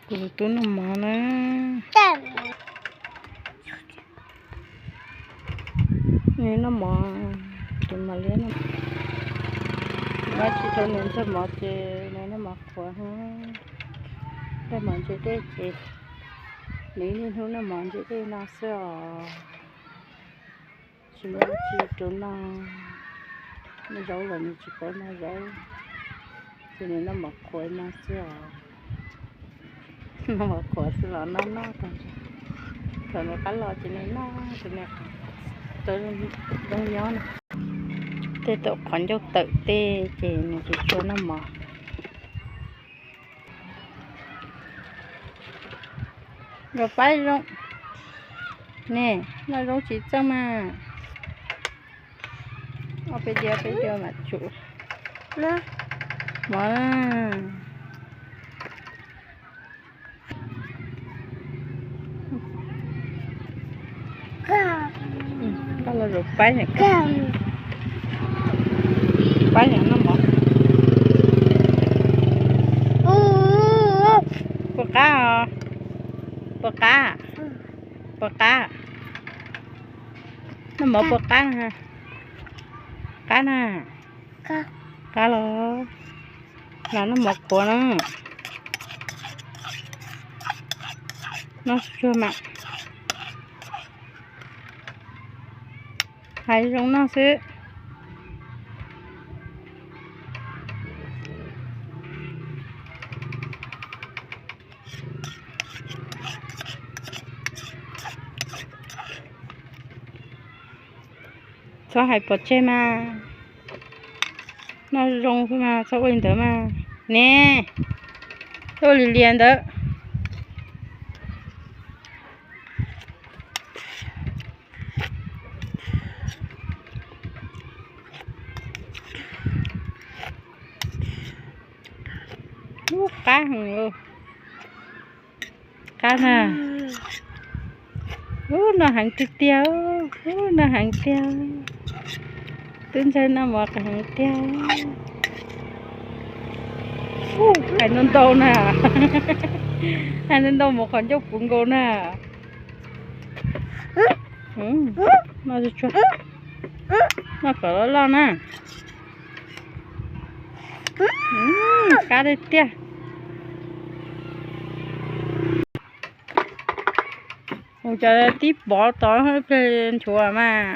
Itu mana? Ini nama Himalaya. Macam tu ni sama je, ni nama kuah. Dah macam tu je. Ni tu nama je tu nasi. Cuma tu na. Ni jauh lah ni cepat na jauh. Ni nama kuah nasi. Nama kuah selana na kan. Kalau kalau jenis na, jenis tu dong nhon. Tê tụ khoản cho tự tê chỉ nó chỉ cho nó mở rồi phải rong nè nó rong chỉ cho mà ở bên kia mà chủ đó mở đó là rồi phải này banyak nama. Peka. Nama peka ha. Kana. Kalau. Là nó mọc của nó. Nó chưa mặn. Hay giống nó xứ. Sao hay bật chơi mà nó rong thôi mà sao quên tới mà nè tôi liền đó cá hằng luôn cá nè nó hàng tiêu nó hàng tiêu tính ra nó một hàng tiêu hay nên đâu nè hay nên đâu một con dốc cũng cô nè nó cho nó cỡ lo nè cá đây tia cho tiếp bỏ tỏi hết lên chùa mà